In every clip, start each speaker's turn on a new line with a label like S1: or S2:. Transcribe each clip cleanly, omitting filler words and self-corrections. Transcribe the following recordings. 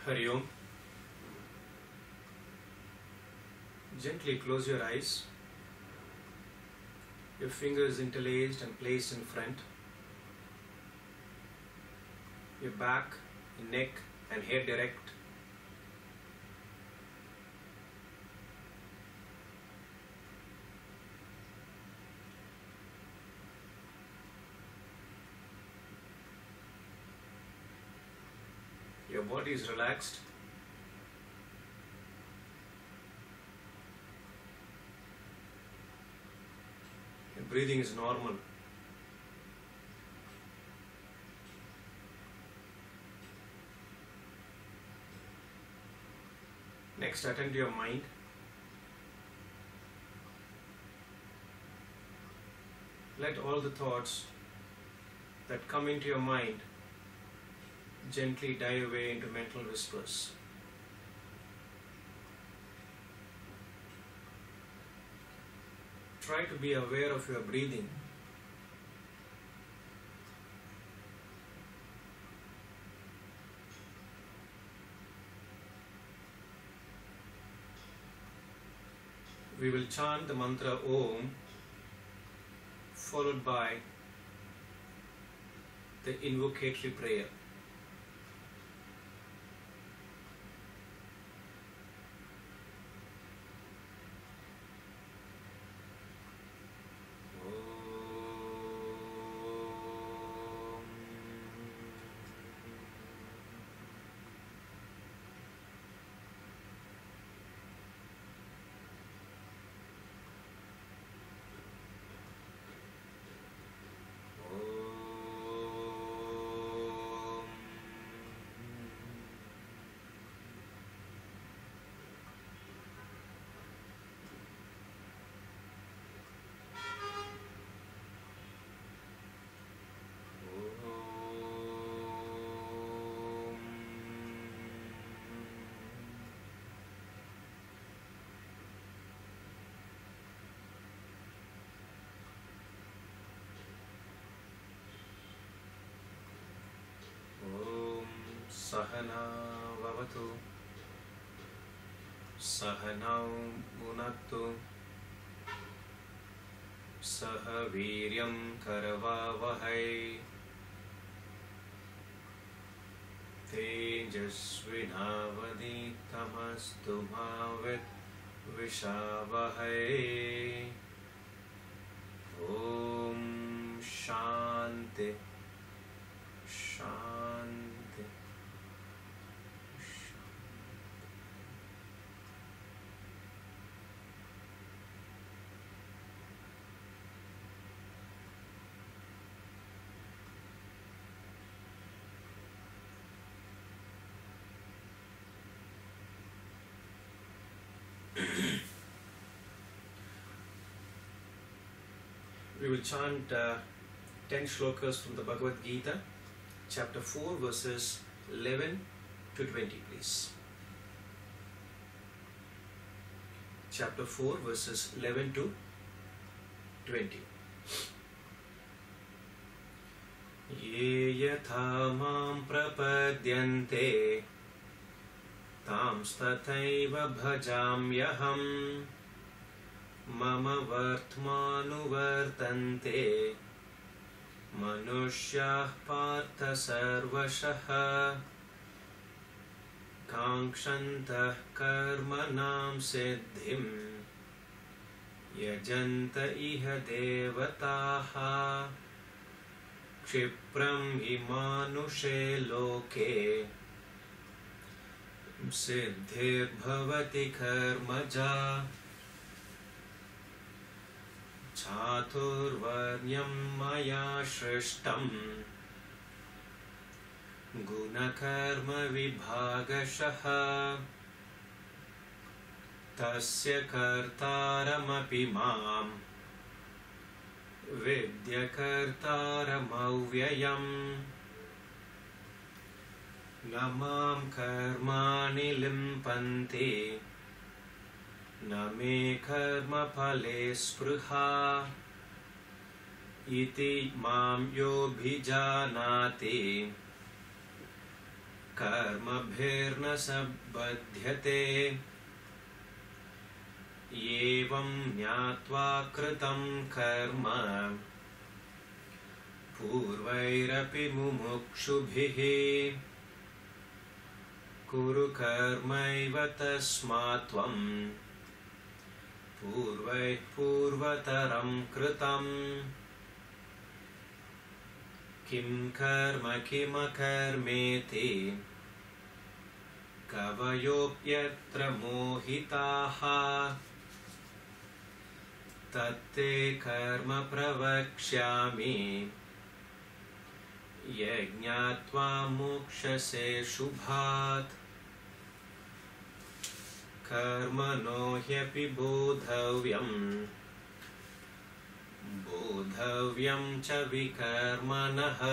S1: Hari Om. Gently close your eyes. Your fingers interlaced and placed in front. Your back, your neck and head erect. Your body is relaxed. Your breathing is normal. Next, attend to your mind. Let all the thoughts that come into your mind gently die away into mental whispers. Try to be aware of your breathing. We will chant the mantra Om, followed by the invocatory prayer. Sahana vavatu, sahanau bhunaktu, saha viryam karavavahai, tejasvinavaditamastu bhavet vishavahai. Om Shanti Shanti. We will chant 10 shlokas from the Bhagavad Gita, chapter 4, verses 11 to 20, please. Chapter 4, verses 11 to 20. Ye yatha mam prapadyante tam stataiva bhajamyaham mama vartmanuvartante manushyaः partha sarvashah kankshantah karmanam siddhim yajanta iha devataha kshipram imanushe loke siddhir bhavati karmaja chaturvarnyam maya shrishtam gunakarma vibhagashaha tasya kartaramapi mam vidyakartaramauvyayam namam karmani limpante na me karma phale spruha iti mam yo bhijanati कर्मभिर्न सम्बध्यते एवं ज्ञात्वा कृतं कर्म पूर्वैरपि मुमुक्षुभिः कुरु कर्मैव तस्मात् त्वं पूर्वैः पूर्वतरं कृतं किं कर्म किमकर्मेति कवयोऽप्यत्र मोहिताः तत्ते कर्म प्रवक्ष्यामि यज्ञात्वा मोक्षसे शुभात् कर्मणो ह्यपि बोधव्यं च विकर्मणः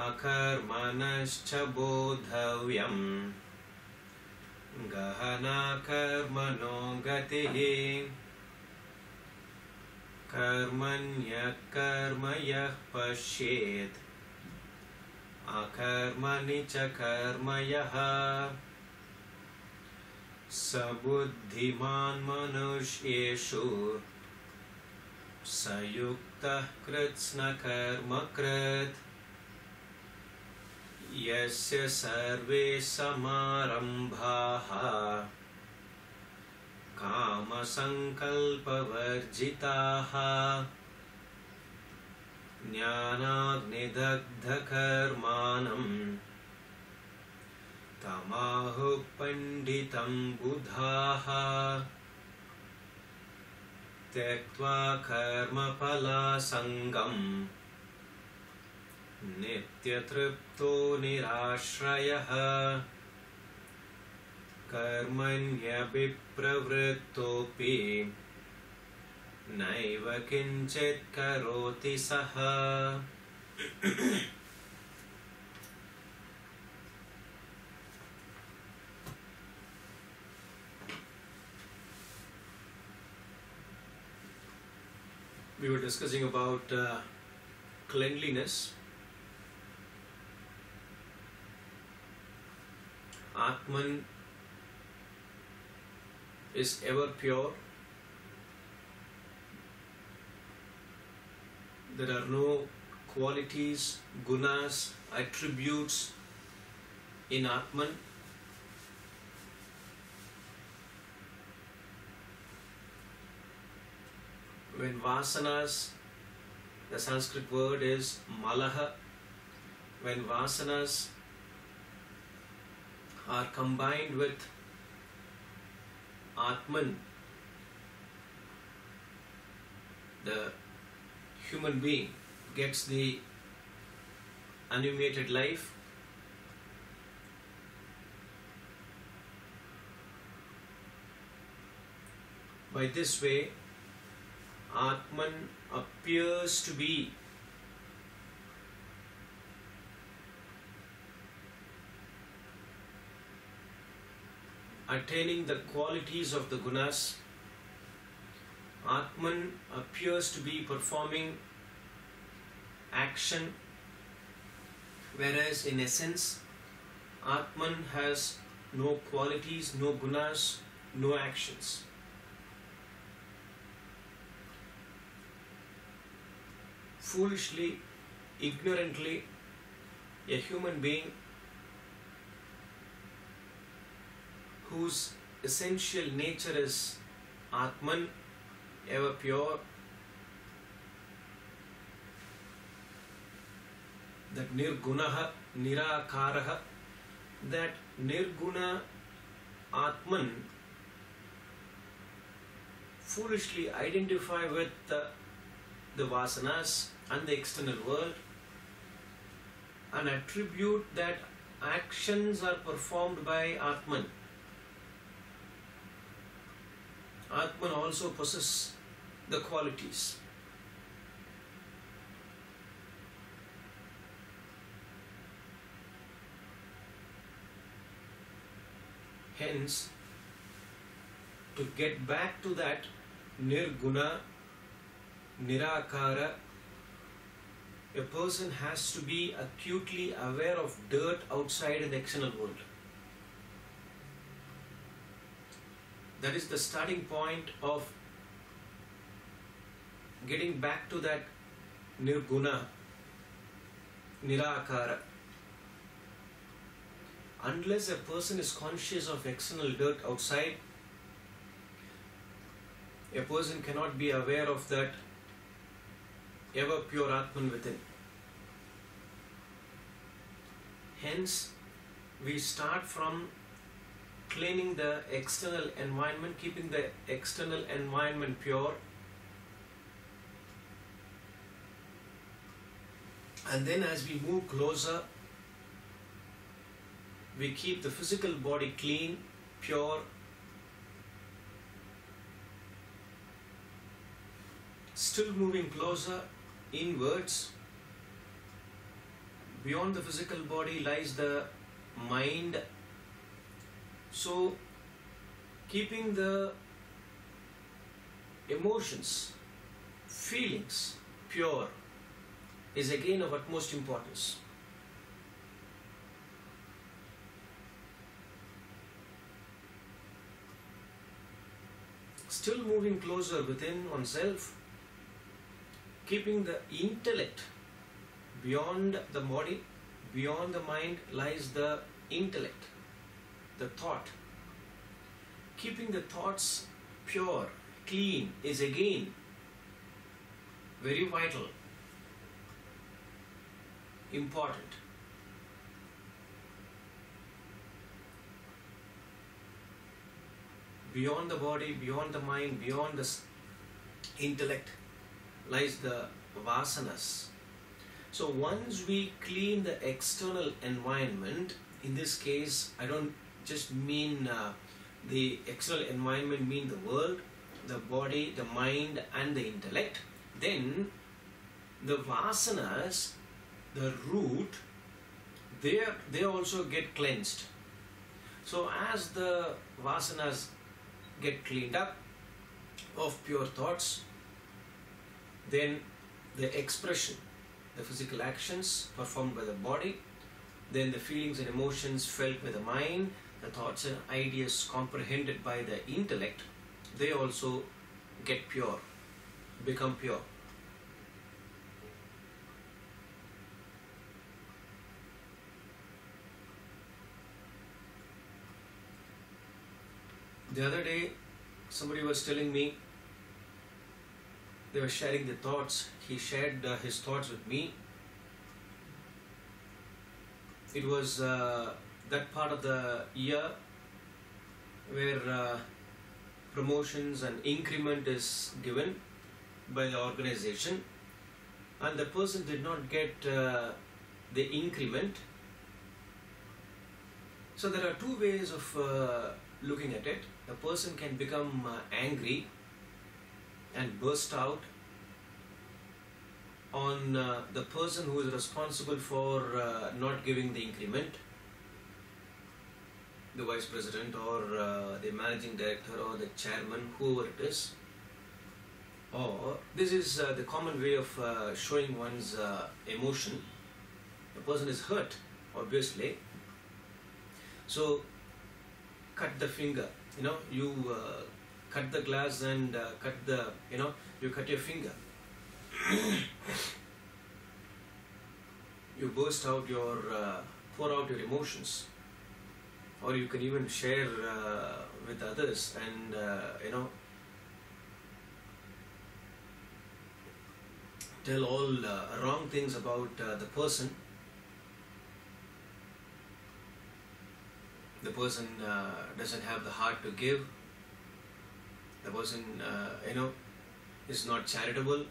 S1: अकर्मणश्च बोधव्यं गहना कर्मणो गतिः कर्मण्यकर्म यः पश्येत् अकर्मणि च कर्म यः स बुद्धिमान् मनुष्येषु स युक्तः कृत्स्नकर्मकृत् यस्य सर्वे समारम्भाः कामसङ्कल्पवर्जिताः ज्ञानाग्निदग्धकर्माणं तमाहुः पण्डितं बुधाः त्यक्त्वा कर्मफलासङ्गं नित्यतृप्तो निराश्रयः कर्मण्यभिप्रवृत्तोऽपि नैव किञ्चित् करोति सः We were discussing about cleanliness. Atman is ever pure. There are no qualities, gunas, attributes in Atman. When vasanas, the Sanskrit word is malaha, when vasanas are combined with Atman, the human being gets the animated life. By this way, Atman appears to be attaining the qualities of the gunas. Atman appears to be performing action, whereas in essence Atman has no qualities, no gunas, no actions. Foolishly, ignorantly, a human being whose essential nature is Atman, ever pure, that nirgunaha, nirakaraha, that nirguna Atman foolishly identify with the vasanas and the external world and attribute that actions are performed by Atman. Atman also possesses the qualities. Hence, to get back to that nirguna, nirakara, a person has to be acutely aware of dirt outside in the external world. That is the starting point of getting back to that nirguna, nirakara. Unless a person is conscious of external dirt outside, a person cannot be aware of that ever pure Atman within. Hence, we start from cleaning the external environment, keeping the external environment pure, and then as we move closer, we keep the physical body clean, pure, still moving closer inwards. Beyond the physical body lies the mind. So, keeping the emotions, feelings pure is again of utmost importance. Still moving closer within oneself, keeping the intellect beyond the body, beyond the mind lies the intellect, the thought. Keeping the thoughts pure, clean is again very vital, important. Beyond the body, beyond the mind, beyond the intellect lies the vasanas. So once we clean the external environment, in this case, I don't just mean the external environment, mean the world, the body, the mind and the intellect, then the vasanas, the root, they also get cleansed. So as the vasanas get cleaned up of pure thoughts, then the expression, the physical actions performed by the body, then the feelings and emotions felt by the mind, the thoughts and ideas comprehended by the intellect, they also get pure, become pure. The other day, somebody was telling me, they were sharing their thoughts. He shared his thoughts with me. It was that part of the year where promotions and increment is given by the organization, and the person did not get the increment. So there are two ways of looking at it. A person can become angry and burst out on the person who is responsible for not giving the increment, the vice president or the managing director or the chairman, whoever it is. Or this is the common way of showing one's emotion. The person is hurt, obviously. So cut the finger, you cut the glass and cut the, you cut your finger. You burst out your, pour out your emotions, or you can even share with others and, tell all wrong things about the person. The person doesn't have the heart to give. The person, is not charitable.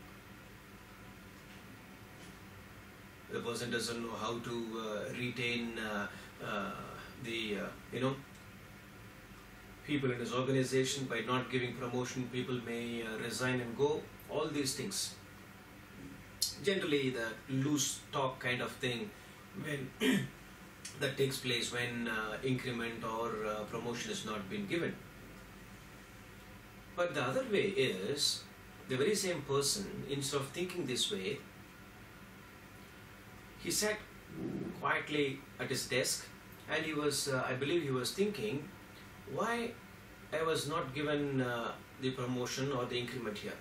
S1: The person doesn't know how to retain the, people in his organization. By not giving promotion, people may resign and go. All these things. Generally, the loose talk kind of thing when that takes place when increment or promotion has not been given. But the other way is, the very same person, instead of thinking this way, he sat quietly at his desk, and he was, I believe he was thinking, why I was not given the promotion or the increment here.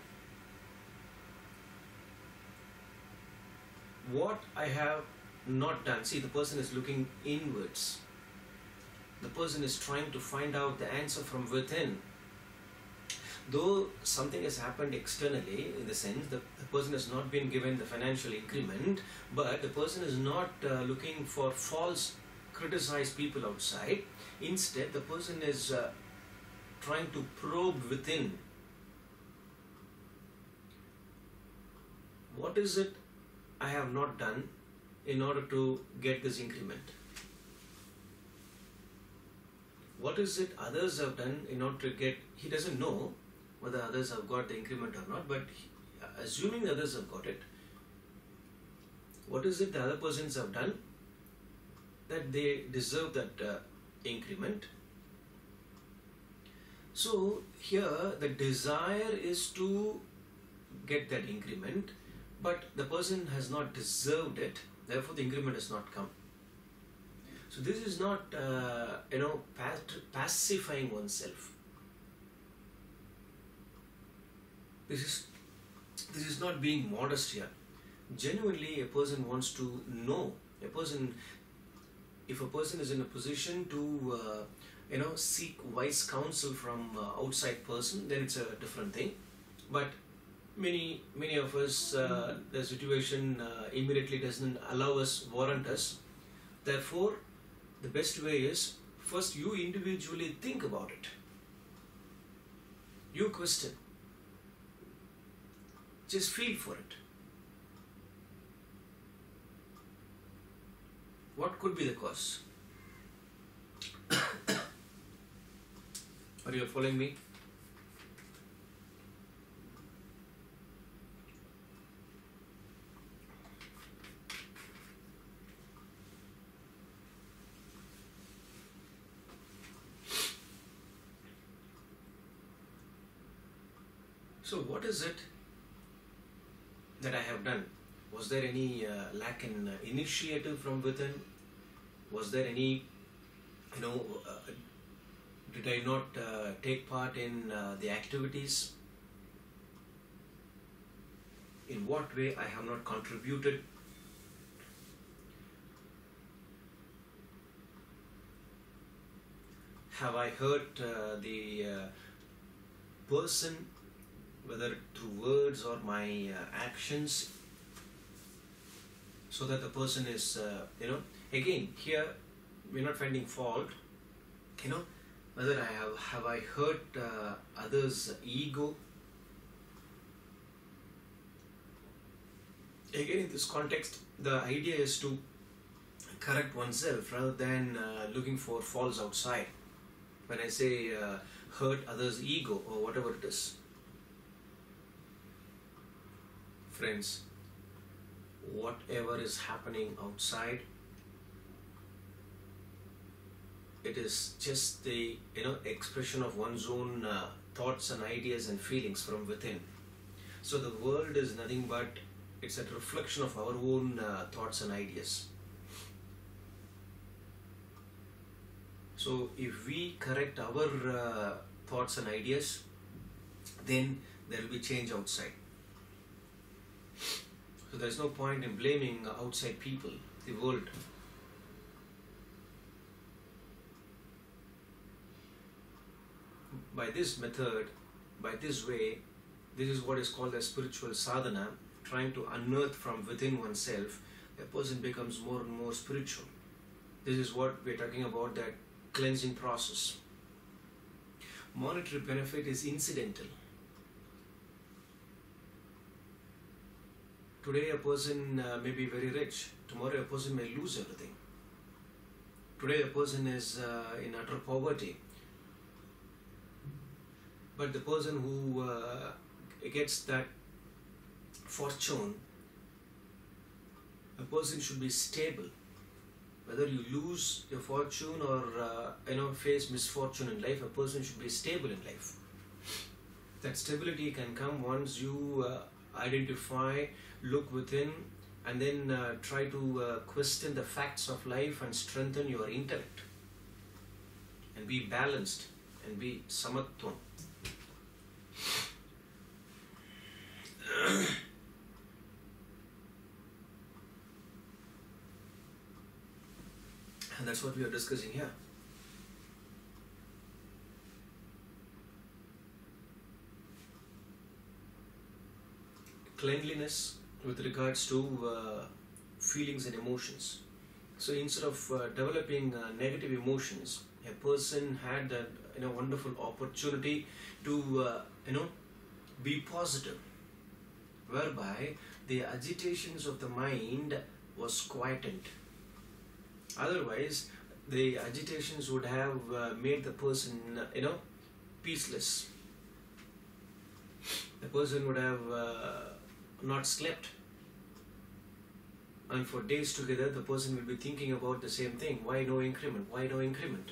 S1: What I have not done. See, the person is looking inwards. The person is trying to find out the answer from within. Though something has happened externally, in the sense that the person has not been given the financial increment, but the person is not looking for false, criticized people outside. Instead, the person is trying to probe within. What is it I have not done in order to get this increment? What is it others have done in order to get... He doesn't know whether others have got the increment or not, but assuming others have got it, what is it the other persons have done that they deserve that increment? So here the desire is to get that increment, but the person has not deserved it, therefore the increment has not come. So this is not pacifying oneself. This is not being modest here. Genuinely, a person wants to know. If a person is in a position to seek wise counsel from outside person, then it's a different thing. But many of us, the situation immediately doesn't allow us, warrant us. Therefore, the best way is, first you individually think about it. You question. Just feel for it. What could be the cause? Are you following me? So what is it that I have done? Was there any lack in initiative from within? Was there any, did I not take part in the activities? In what way I have not contributed? Have I hurt the person, whether through words or my actions, so that the person is, again, here we're not finding fault, whether have I hurt others' ego. Again, in this context, the idea is to correct oneself rather than looking for faults outside. When I say hurt others' ego or whatever it is. Friends, whatever is happening outside, it is just the expression of one's own thoughts and ideas and feelings from within. So the world is nothing but it's a reflection of our own thoughts and ideas. So if we correct our thoughts and ideas, then there will be change outside. So there is no point in blaming outside people, the world. By this method, by this way, this is what is called as spiritual sadhana, trying to unearth from within oneself, a person becomes more and more spiritual. This is what we are talking about, that cleansing process. Monetary benefit is incidental. Today a person may be very rich, tomorrow a person may lose everything. Today a person is in utter poverty, but the person who gets that fortune, a person should be stable. Whether you lose your fortune or face misfortune in life, a person should be stable in life. That stability can come once you identify, look within, and then try to question the facts of life and strengthen your intellect and be balanced and be samatvam. And that's what we are discussing here. Cleanliness with regards to feelings and emotions. So instead of developing negative emotions, a person had that wonderful opportunity to be positive, whereby the agitations of the mind was quietened. Otherwise, the agitations would have made the person peaceless. The person would have not slept, and for days together the person will be thinking about the same thing. Why no increment? Why no increment?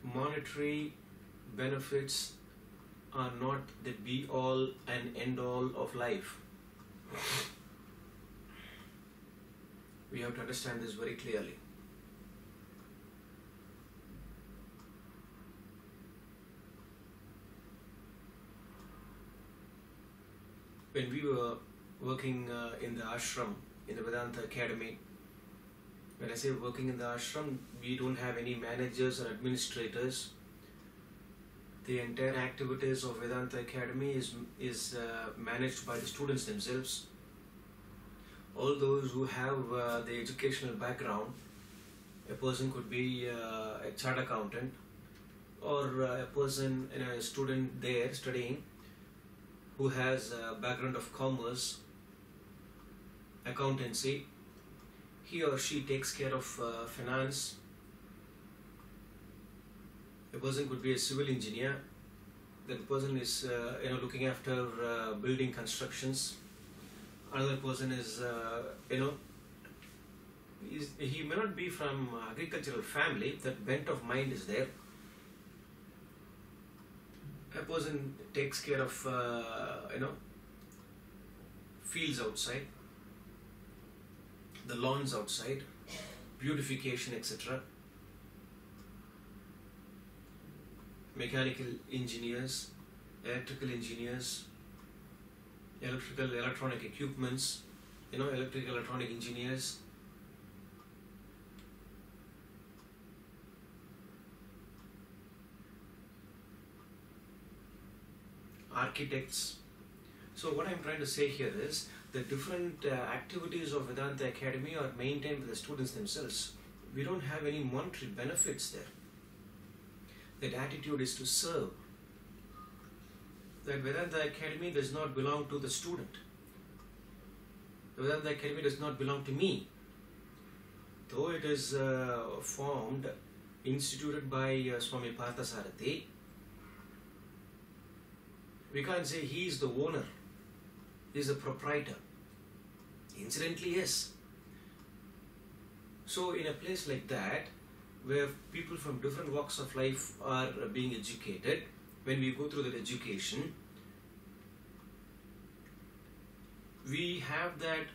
S1: Monetary benefits are not the be all and end all of life. We have to understand this very clearly. When we were working in the ashram, in the Vedanta Academy, when I say working in the ashram, we don't have any managers or administrators. The entire activities of Vedanta Academy is managed by the students themselves. All those who have the educational background, a person could be a chartered accountant, or a person, a student there studying, who has a background of commerce, accountancy. He or she takes care of finance. A person could be a civil engineer. That person is looking after building constructions. Another person is he may not be from agricultural family. That bent of mind is there. A person takes care of fields outside, the lawns outside, beautification, etc. Mechanical engineers, electrical engineers, electronic equipments, electrical electronic engineers. Architects. So what I'm trying to say here is the different activities of Vedanta Academy are maintained by the students themselves. We don't have any monetary benefits there. That attitude is to serve. That Vedanta Academy does not belong to the student. The Vedanta Academy does not belong to me. Though it is formed, instituted by Swami Parthasarathi, we can't say he is the owner, he is the proprietor. Incidentally, yes. So in a place like that, where people from different walks of life are being educated, when we go through that education, we have that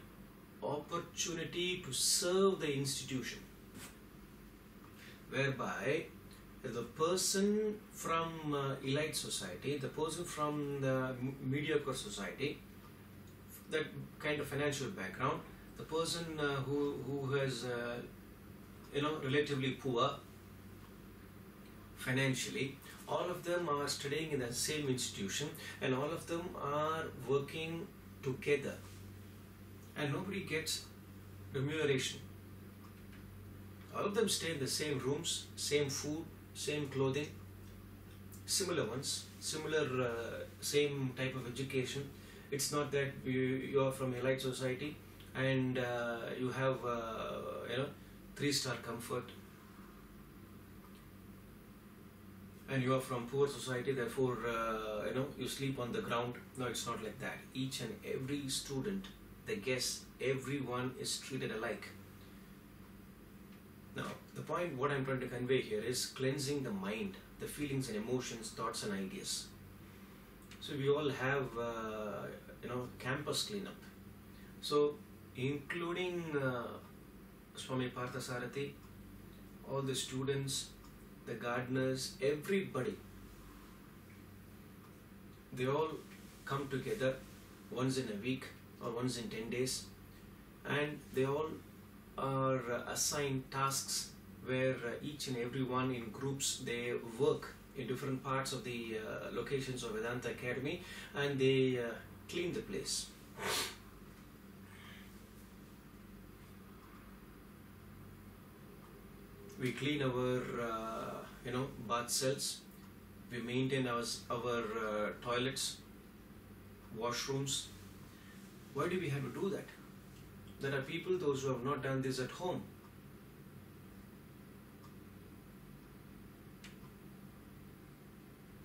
S1: opportunity to serve the institution, whereby the person from elite society, the person from the mediocre society, that kind of financial background, the person who has relatively poor financially, all of them are studying in the same institution, and all of them are working together, and nobody gets remuneration. All of them stay in the same rooms, same food, same clothing, similar ones, similar same type of education. It's not that you are from elite society and you have 3-star comfort, and you are from poor society, therefore you sleep on the ground. No, it's not like that. Each and every student, the guest, everyone is treated alike. Now, the point what I'm trying to convey here is cleansing the mind, the feelings and emotions, thoughts and ideas. So we all have camp campus cleanup. So, including Swami Parthasarathi, all the students, the gardeners, everybody, they all come together once in a week or once in 10 days, and they all are assigned tasks where each and every one in groups, they work in different parts of the locations of Vedanta Academy, and they clean the place. We clean our bath cells. We maintain our toilets, washrooms. Why do we have to do that? There are people, those who have not done this at home.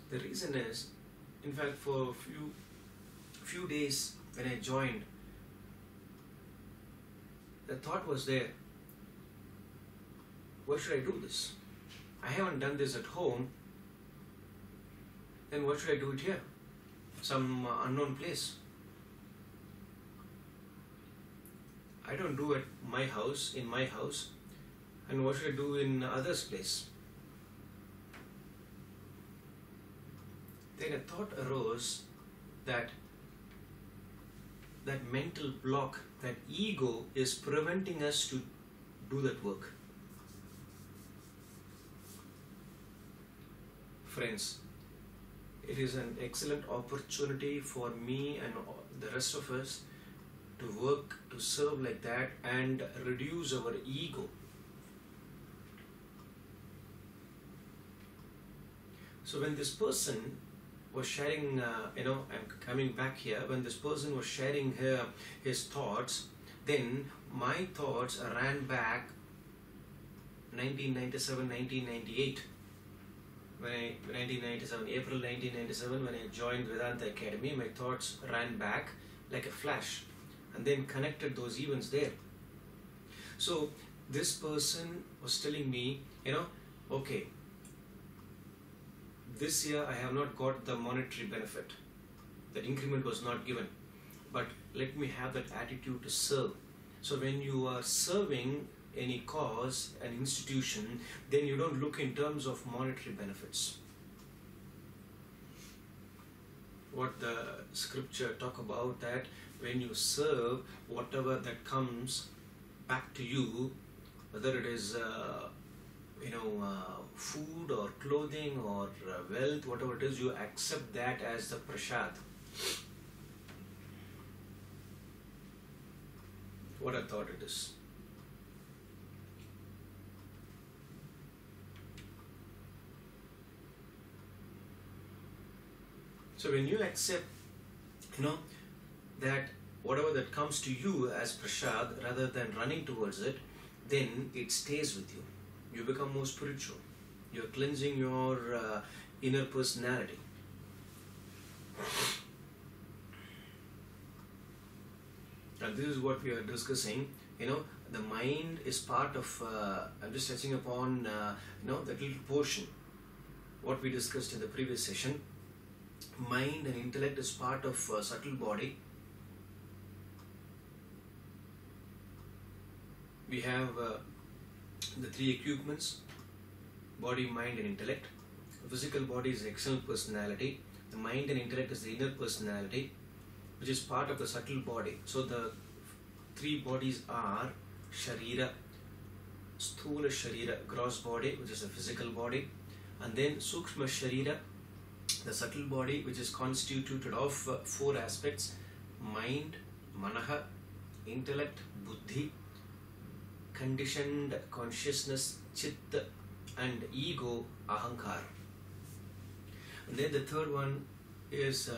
S1: The reason is, in fact, for a few days when I joined, the thought was there, why should I do this? I haven't done this at home, then what should I do it here? Some unknown place. I don't do at my house, in my house, and what should I do in others' place? Then a thought arose that mental block, that ego is preventing us to do that work. Friends, it is an excellent opportunity for me and the rest of us to work, to serve like that and reduce our ego. So when this person was sharing, I'm coming back here, when this person was sharing his thoughts, then my thoughts ran back 1997, 1998. 1997, April 1997, when I joined Vedanta Academy, my thoughts ran back like a flash and then connected those events there. So this person was telling me, okay, this year I have not got the monetary benefit. That increment was not given. But let me have that attitude to serve. So when you are serving any cause, an institution, then you don't look in terms of monetary benefits. What the scripture talk about, that when you serve, whatever that comes back to you, whether it is food or clothing or wealth, whatever it is, you accept that as the prasad. What a thought it is. So when you accept, that whatever that comes to you as prasad, rather than running towards it, then it stays with you. You become more spiritual. You're cleansing your inner personality. And this is what we are discussing. The mind is part of, I'm just touching upon, that little portion, what we discussed in the previous session. Mind and intellect is part of subtle body. We have the three equipments: body, mind and intellect. The physical body is the external personality. The mind and intellect is the inner personality, which is part of the subtle body. So the three bodies are Sharira, Sthula Sharira, gross body, which is the physical body, and then Sukshma Sharira, the subtle body, which is constituted of four aspects: mind, manaha, intellect, buddhi, conditioned consciousness, chitta, and ego, ahankar. And then the third one is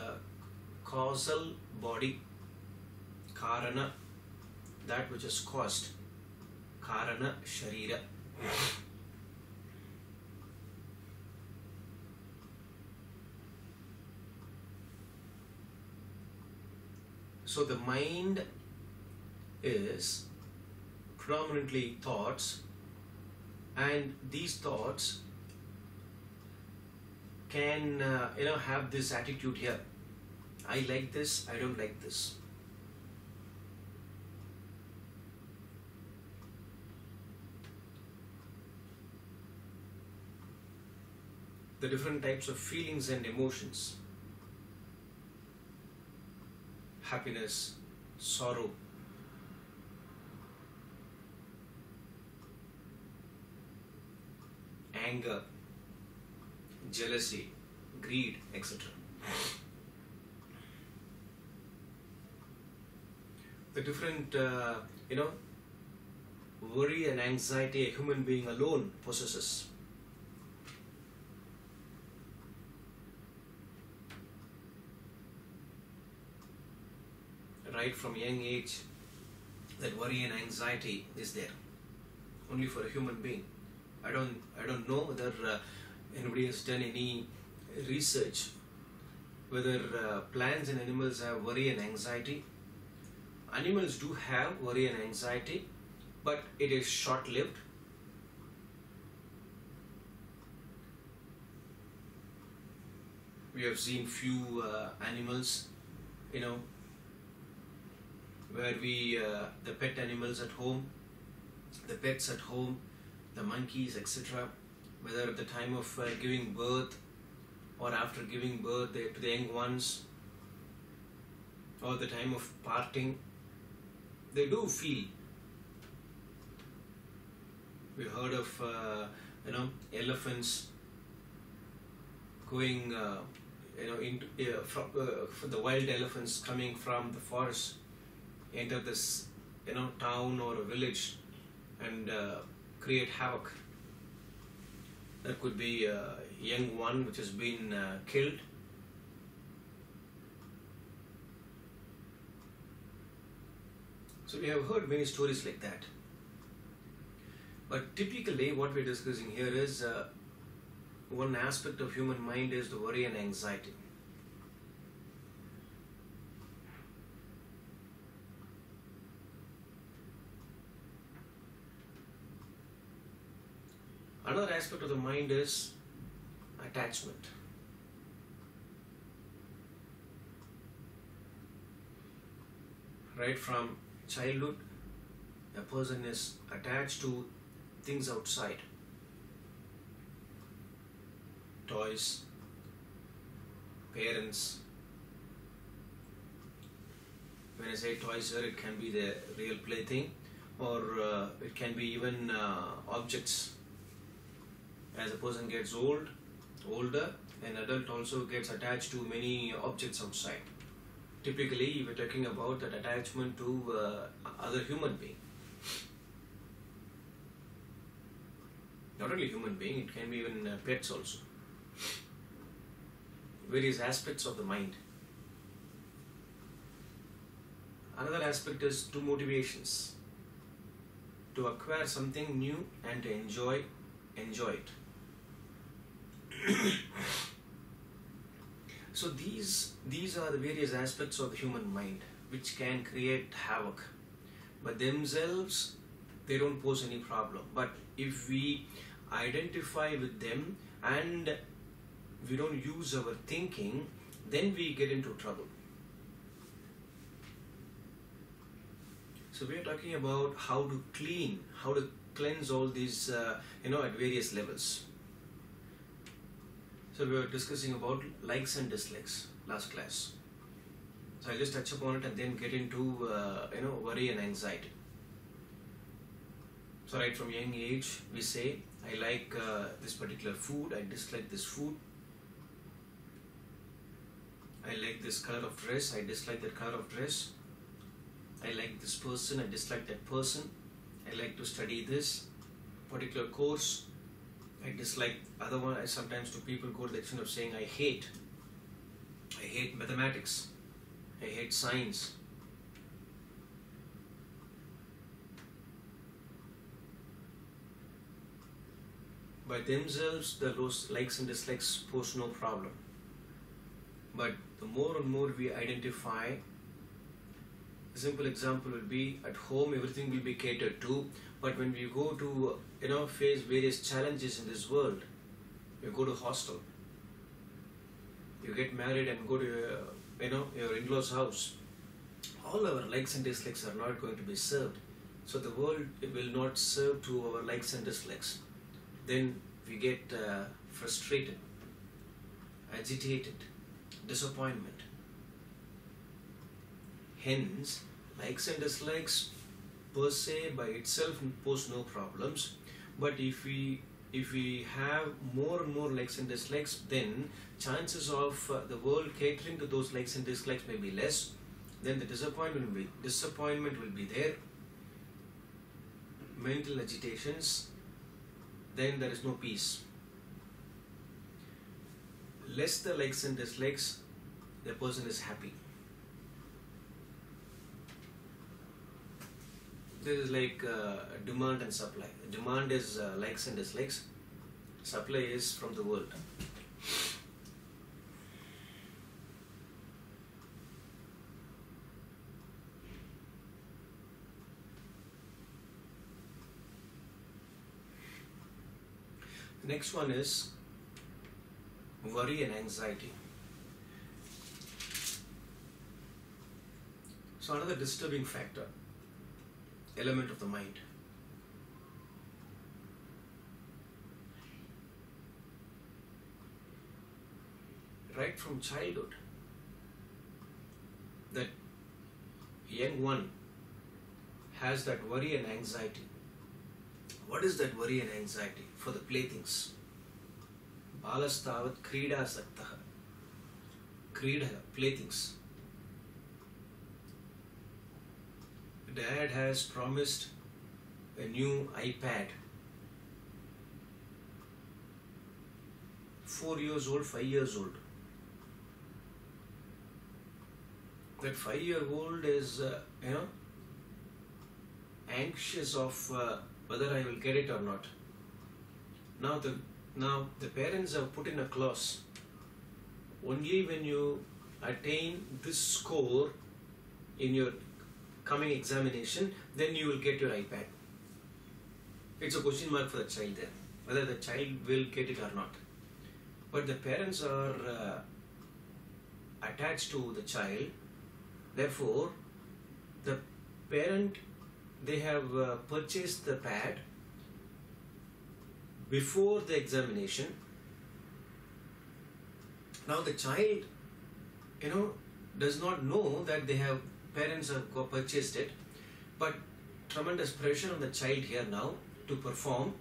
S1: causal body, karana, that which is caused, karana sharira. So the mind is predominantly thoughts, and these thoughts can have this attitude here: I like this, I don't like this. the different types of feelings and emotions: happiness, sorrow, anger, jealousy, greed, etc. The different, worry and anxiety a human being alone possesses. Right from young age, that worry and anxiety is there only for a human being. I don't know whether anybody has done any research whether plants and animals have worry and anxiety. Animals do have worry and anxiety, but it is short-lived. We have seen few animals, where the pet animals at home, the pets at home, the monkeys, etc., whether at the time of giving birth or after giving birth to the young ones, or the time of parting, they do feel. We heard of elephants going from the wild elephants coming from the forest, enter this town or a village and create havoc. There could be a young one which has been killed. So we have heard many stories like that. But typically what we're discussing here is one aspect of human mind is the worry and anxiety. Another aspect of the mind is attachment. Right from childhood, a person is attached to things outside. Toys, parents. When I say toys here, it can be the real plaything, or it can be even objects. As a person gets older, an adult also gets attached to many objects outside. Typically, we're talking about that attachment to other human being. Not only human being, it can be even pets also. Various aspects of the mind. Another aspect is two motivations: to acquire something new and to enjoy it. So these are the various aspects of the human mind which can create havoc, but themselves they don't pose any problem. But if we identify with them and we don't use our thinking, then we get into trouble. So we are talking about how to cleanse all these at various levels. So we were discussing about likes and dislikes last class. So I'll just touch upon it and then get into worry and anxiety. So right from young age, we say, I like this particular food, I dislike this food. I like this color of dress, I dislike that color of dress. I like this person, I dislike that person. I like to study this particular course, I dislike other one. I sometimes to people go to the extent of saying I hate mathematics, I hate science. By themselves, those likes and dislikes pose no problem. But the more and more we identify, a simple example will be at home everything will be catered to, but when we go to face various challenges in this world, you go to hostel, you get married and go to your in-laws house, all our likes and dislikes are not going to be served. So the world will not serve to our likes and dislikes. Then we get frustrated. agitated, disappointment. Hence, likes and dislikes per se by itself pose no problems, but if we have more and more likes and dislikes, then chances of the world catering to those likes and dislikes may be less. Then the disappointment will be there, mental agitations, then there is no peace. Less the likes and dislikes, the person is happy. This is like demand and supply. Demand is likes and dislikes. Supply is from the world. The next one is worry and anxiety. So another disturbing factor, element of the mind. Right from childhood, that young one has that worry and anxiety. What is that worry and anxiety? For the playthings. Balastavat krida saktaha. Krida, playthings. Dad has promised a new iPad. 4 years old, 5 years old. That 5-year-old is, anxious of whether I will get it or not. Now the parents have put in a clause. Only when you attain this score in your coming examination, then you will get your iPad. It's a question mark for the child there, whether the child will get it or not. But the parents are attached to the child. Therefore, the parent, they have purchased the pad before the examination. Now the child, does not know that parents have purchased it, but tremendous pressure on the child here now to perform.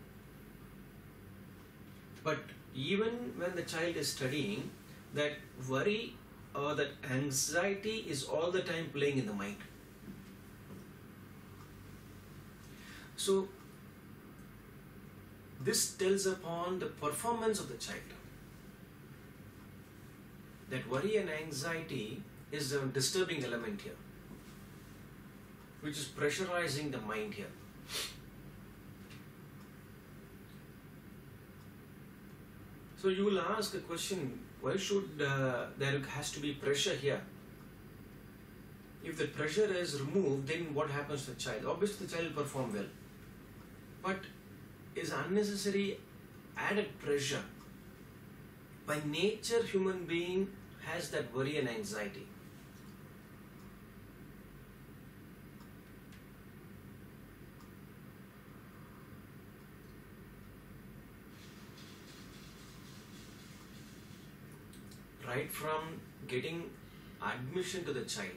S1: But even when the child is studying, that worry or that anxiety is all the time playing in the mind. So this tells upon the performance of the child. That worry and anxiety is a disturbing element here, which is pressurizing the mind here. So you will ask a question, why should there has to be pressure here? If the pressure is removed, then what happens to the child? Obviously the child will perform well. But is unnecessary added pressure. By nature, human being has that worry and anxiety. Right from getting admission to the child.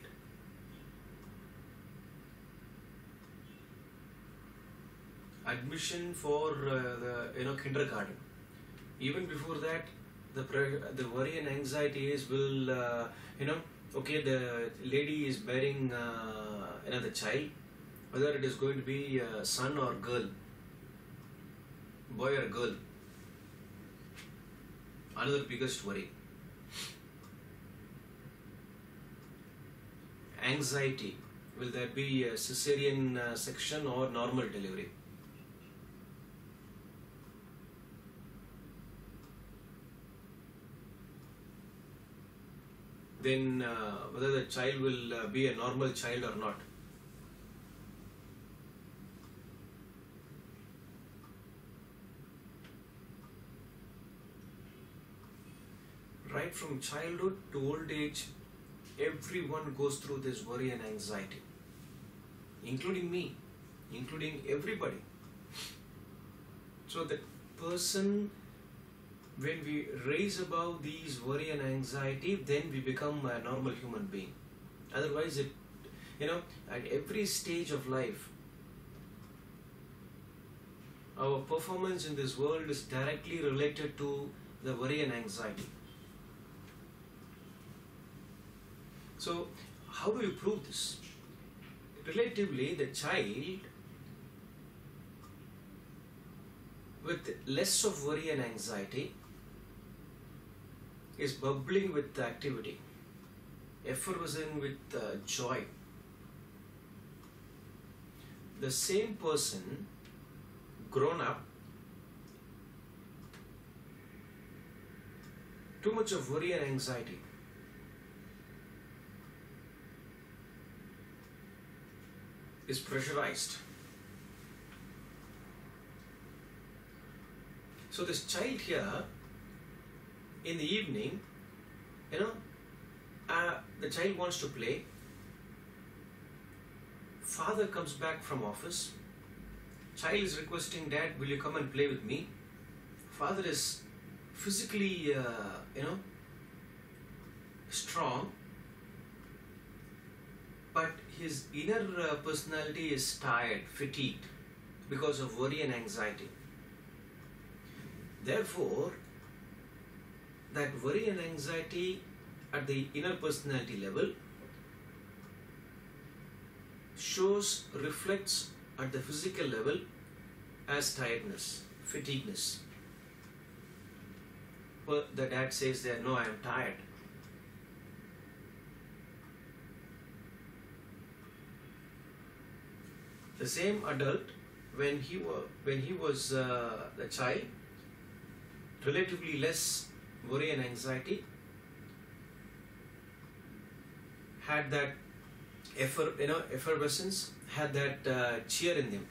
S1: Admission for the kindergarten. Even before that, the worry and anxiety is the lady is bearing the child, whether it is going to be a son or girl, boy or girl. Another biggest worry. Anxiety. Will there be a cesarean section or normal delivery? Then whether the child will be a normal child or not. Right from childhood to old age, everyone goes through this worry and anxiety, including me, including everybody. So the person When we raise above these worry and anxiety, then we become a normal human being. Otherwise, at every stage of life, our performance in this world is directly related to the worry and anxiety. So, how do you prove this? Relatively, the child with less of worry and anxiety is bubbling with activity, effervescing with joy. The same person, grown up, too much of worry and anxiety, is pressurized. So this child here, in the evening, the child wants to play. Father comes back from office. Child is requesting, Dad, will you come and play with me? Father is physically, strong, but his inner personality is tired, fatigued because of worry and anxiety. Therefore, that worry and anxiety at the inner personality level reflects at the physical level as tiredness, fatigueness. Well, the dad says there, no, I am tired. The same adult, when he was the child, relatively less worry and anxiety, had that effervescence, had that cheer in them.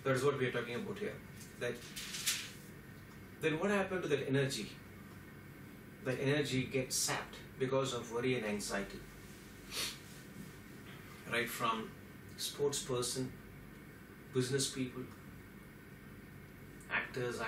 S1: That is what we are talking about here. Then what happened to that energy? That energy gets sapped because of worry and anxiety. Right from sports person, business people, actors,